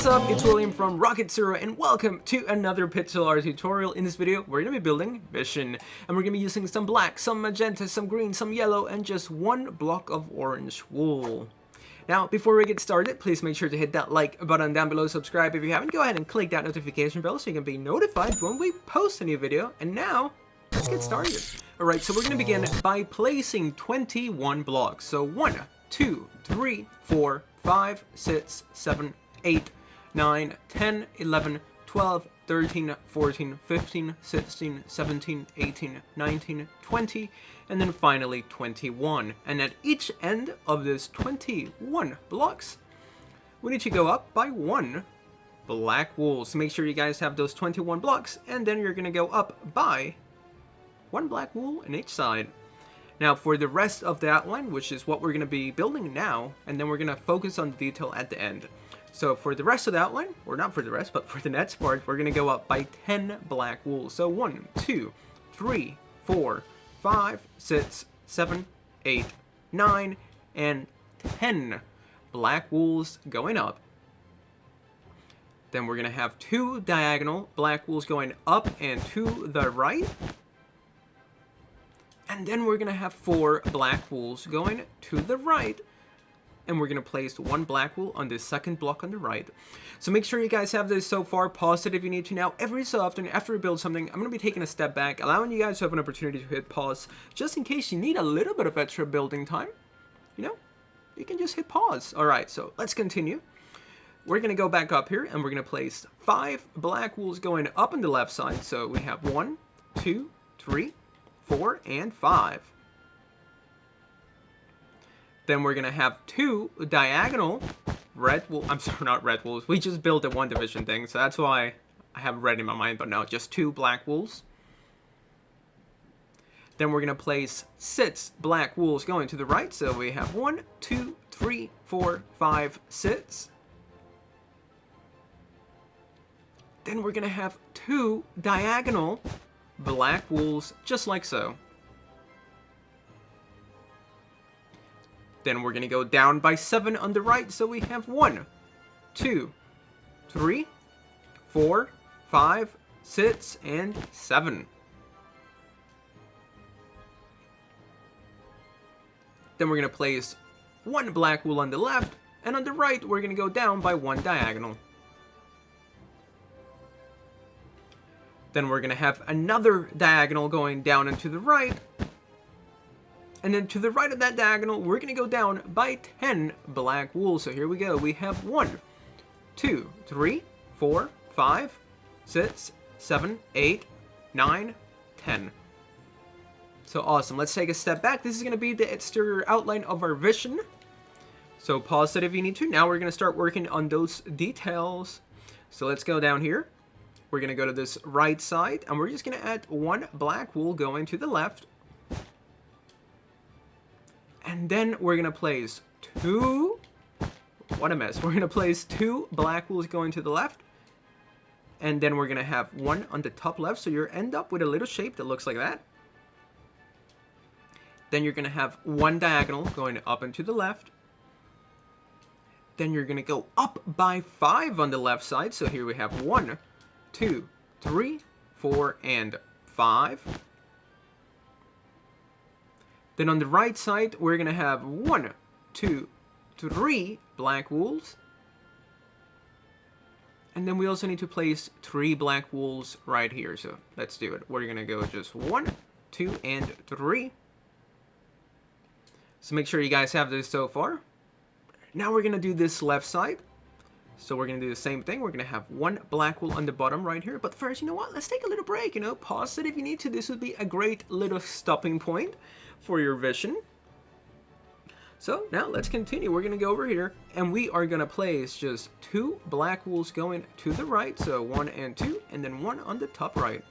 What's up, it's William from Rocket Zero, and welcome to another pixel art tutorial. In this video, we're going to be building Vision, and we're going to be using some black, some magenta, some green, some yellow, and just one block of orange wool. Now, before we get started, please make sure to hit that like button down below, subscribe if you haven't, go ahead and click that notification bell so you can be notified when we post a new video. And now, let's get started. Alright, so we're going to begin by placing 21 blocks. So 1, 2, 3, 4, 5, 6, 7, 8, 9, 10, 11, 12, 13, 14, 15, 16, 17, 18, 19, 20, and then finally 21. And at each end of this 21 blocks, we need to go up by 1 black wool. So make sure you guys have those 21 blocks, and then you're going to go up by 1 black wool in each side. Now for the rest of the outline, which is what we're going to be building now, and then we're going to focus on the detail at the end. So for the rest of the outline, or not for the rest, but for the next part, we're going to go up by 10 black wool. So 1, 2, 3, 4, 5, 6, 7, 8, 9, and 10 black wools going up. Then we're going to have 2 diagonal black wools going up and to the right. And then we're going to have 4 black wools going to the right. And we're going to place 1 black wool on the second block on the right. So make sure you guys have this so far. Pause it if you need to. Now, every so often, after we build something, I'm going to be taking a step back, allowing you guys to have an opportunity to hit pause, just in case you need a little bit of extra building time. You know, you can just hit pause. Alright, so let's continue. We're going to go back up here, and we're going to place 5 black wools going up on the left side. So we have 1, 2, 3, 4, and 5. Then we're going to have 2 diagonal red wool. I'm sorry, not red wools. We just built a 1 division thing, so that's why I have red in my mind, but no, just 2 black wools. Then we're going to place 6 black wools going to the right. So we have 1, 2, 3, 4, 5, 6. Then we're going to have 2 diagonal black wools, just like so. Then we're going to go down by 7 on the right, so we have 1, 2, 3, 4, 5, 6, and 7. Then we're going to place 1 black wool on the left, and on the right, we're going to go down by 1 diagonal. Then we're going to have another diagonal going down and to the right. And then to the right of that diagonal, we're going to go down by 10 black wool. So here we go. We have 1, 2, 3, 4, 5, 6, 7, 8, 9, 10. So awesome. Let's take a step back. This is going to be the exterior outline of our vision. So pause it if you need to. Now we're going to start working on those details. So let's go down here. We're going to go to this right side, and we're just going to add 1 black wool going to the left. And then we're going to place 2, what a mess, we're going to place 2 black wools going to the left. And then we're going to have 1 on the top left, so you end up with a little shape that looks like that. Then you're going to have 1 diagonal going up and to the left. Then you're going to go up by 5 on the left side, so here we have 1, 2, 3, 4, and 5. Then on the right side, we're going to have 1, 2, 3 black wools. And then we also need to place 3 black wools right here. So let's do it. We're going to go just 1, 2, and 3. So make sure you guys have this so far. Now we're going to do this left side. So we're going to do the same thing. We're going to have 1 black wool on the bottom right here. But first, you know what? Let's take a little break, Pause it if you need to. This would be a great little stopping point for your vision. So now let's continue. We're going to go over here, and we are going to place just 2 black wools going to the right. So 1 and 2, and then 1 on the top right.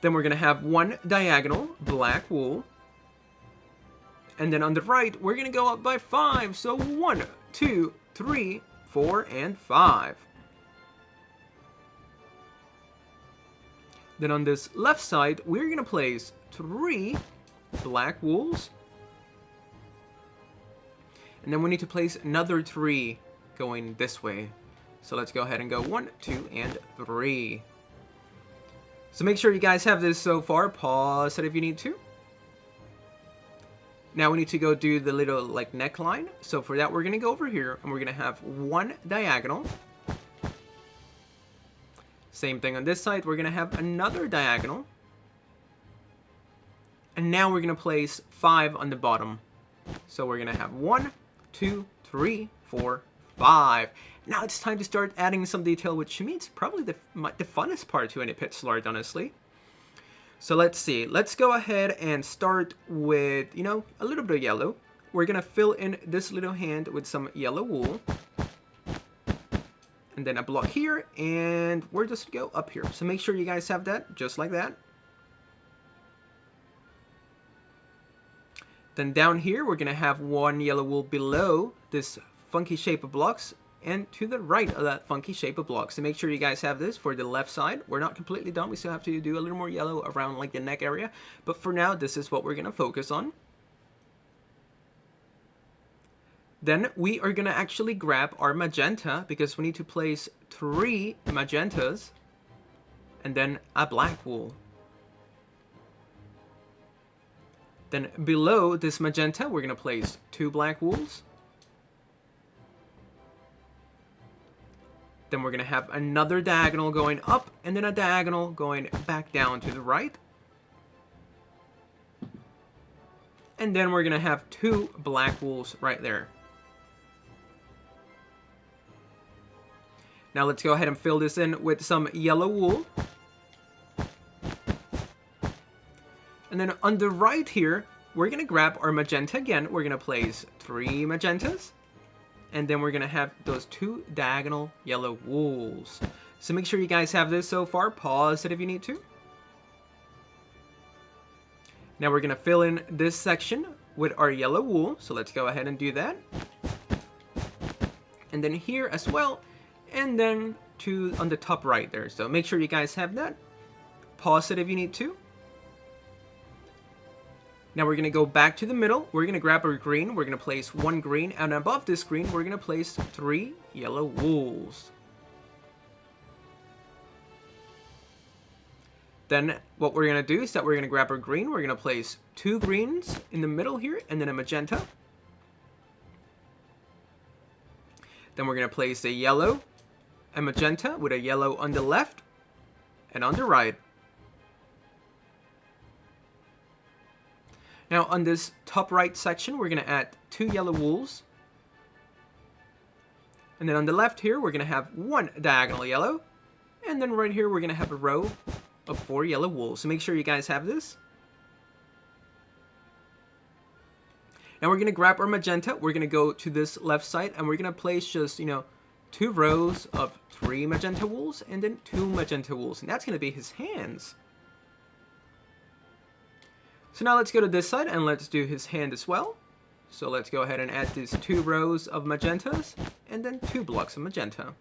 Then we're going to have 1 diagonal black wool. And then on the right, we're going to go up by 5. So 1, 2, 3, 4, and 5. Then on this left side, we're going to place 3 black wools. And then we need to place another 3 going this way. So let's go ahead and go 1, 2, and 3. So make sure you guys have this so far. Pause it if you need to. Now we need to go do the little like neckline. So for that, we're going to go over here and we're going to have 1 diagonal. Same thing on this side. We're going to have another diagonal. And now we're going to place 5 on the bottom. So we're going to have 1, 2, 3, 4, 5. Now it's time to start adding some detail, which to me it's probably the funnest part to any pixel art, honestly. So let's see. Let's go ahead and start with, you know, a little bit of yellow. We're going to fill in this little hand with some yellow wool. And then a block here, and we're just going to go up here. So make sure you guys have that, just like that. Then down here, we're going to have 1 yellow wool below this funky shape of blocks, and to the right of that funky shape of blocks. So make sure you guys have this for the left side. We're not completely done. We still have to do a little more yellow around like the neck area. But for now, this is what we're going to focus on. Then we are going to actually grab our magenta, because we need to place 3 magentas and then a black wool. Then below this magenta, we're going to place 2 black wools. Then we're going to have another diagonal going up, and then a diagonal going back down to the right. And then we're going to have 2 black wools right there. Now let's go ahead and fill this in with some yellow wool. And then on the right here, we're going to grab our magenta again. We're going to place 3 magentas. And then we're going to have those 2 diagonal yellow wools. So make sure you guys have this so far. Pause it if you need to. Now we're going to fill in this section with our yellow wool. So let's go ahead and do that. And then here as well. And then on the top right there. So make sure you guys have that. Pause it if you need to. Now we're going to go back to the middle. We're going to grab our green. We're going to place 1 green. And above this green, we're going to place 3 yellow wools. Then what we're going to do is that we're going to grab our green. We're going to place 2 greens in the middle here. And then a magenta. Then we're going to place a yellow, a magenta with a yellow on the left and on the right. Now on this top right section, we're going to add 2 yellow wools. And then on the left here, we're going to have 1 diagonal yellow. And then right here, we're going to have a row of 4 yellow wools. So make sure you guys have this. Now we're going to grab our magenta. We're going to go to this left side, and we're going to place just, 2 rows of 3 magenta wools and then 2 magenta wools. And that's going to be his hands. So now let's go to this side and let's do his hand as well. So let's go ahead and add these 2 rows of magentas and then 2 blocks of magenta.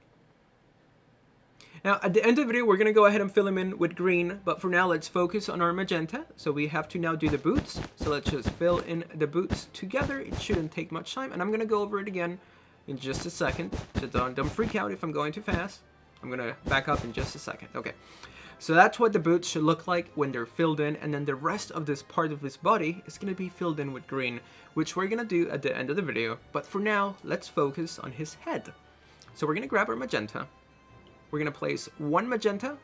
Now at the end of the video, we're going to go ahead and fill him in with green, but for now let's focus on our magenta. So we have to now do the boots. So let's just fill in the boots together. It shouldn't take much time, and I'm going to go over it again in just a second. So don't freak out if I'm going too fast. I'm going to back up in just a second. Okay. So that's what the boots should look like when they're filled in, and then the rest of this part of his body is going to be filled in with green, which we're going to do at the end of the video. But for now, let's focus on his head. So we're going to grab our magenta. We're going to place 1 magenta,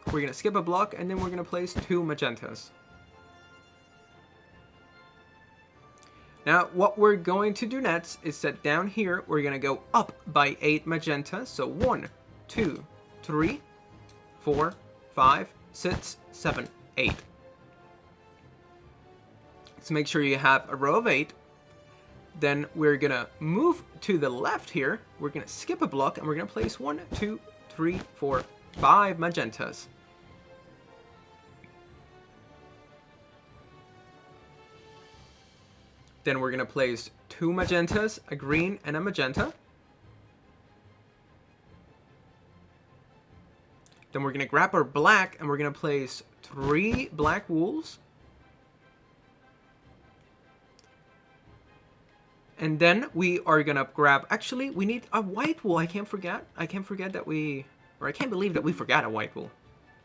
we're going to skip a block, and then we're going to place 2 magentas. Now, what we're going to do next is that down here, we're going to go up by 8 magentas. So 1, 2, 3, 4, 5, 6, 7, 8. So make sure you have a row of 8. Then we're going to move to the left here. We're going to skip a block, and we're going to place 1, 2, 3, 4, 5 magentas. Then we're going to place 2 magentas, a green and a magenta. Then we're going to grab our black and we're going to place 3 black wools. And then we are gonna grab, actually, we need a white wool. I can't forget that we, or I can't believe that we forgot a white wool.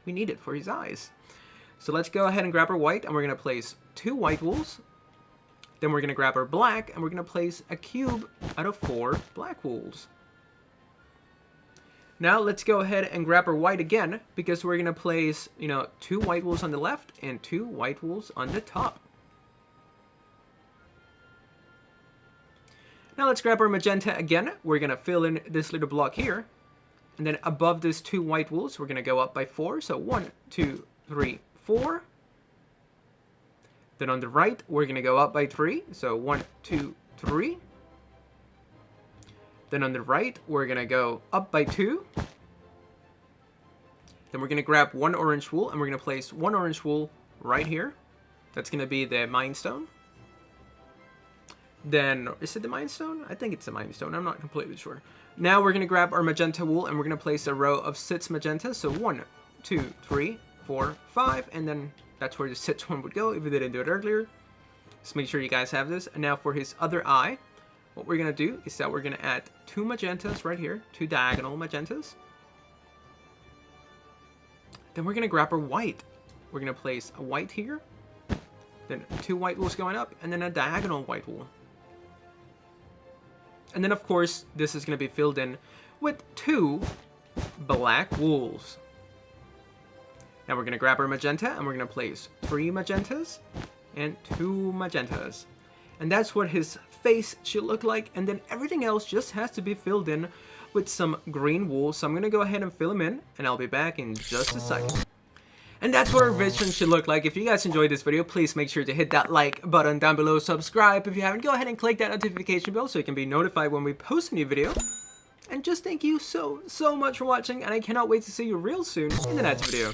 We need it for his eyes. So let's go ahead and grab our white, and we're gonna place 2 white wools. Then we're gonna grab our black, and we're gonna place a cube out of 4 black wools. Now let's go ahead and grab our white again, because we're gonna place, 2 white wools on the left and 2 white wools on the top. Now let's grab our magenta again. We're gonna fill in this little block here. And then above these 2 white wools, we're gonna go up by 4. So 1, 2, 3, 4. Then on the right, we're gonna go up by 3. So 1, 2, 3. Then on the right, we're gonna go up by 2. Then we're gonna grab 1 orange wool, and we're gonna place 1 orange wool right here. That's gonna be the Mind Stone. Then, is it the Mind Stone? I think it's the Mind Stone. I'm not completely sure. Now we're going to grab our magenta wool, and we're going to place a row of 6 magentas. So 1, 2, 3, 4, 5. And then that's where the 6th one would go if we didn't do it earlier. Just make sure you guys have this. And now for his other eye, what we're going to do is that we're going to add 2 magentas right here. 2 diagonal magentas. Then we're going to grab our white. We're going to place a white here. Then 2 white wools going up, and then a diagonal white wool. And then, of course, this is going to be filled in with 2 black wools. Now we're going to grab our magenta, and we're going to place 3 magentas and 2 magentas. And that's what his face should look like. And then everything else just has to be filled in with some green wool. So I'm going to go ahead and fill them in, and I'll be back in just a second. And that's what our vision should look like. If you guys enjoyed this video, please make sure to hit that like button down below. Subscribe if you haven't. Go ahead and click that notification bell so you can be notified when we post a new video. And just thank you so much for watching. And I cannot wait to see you real soon in the next video.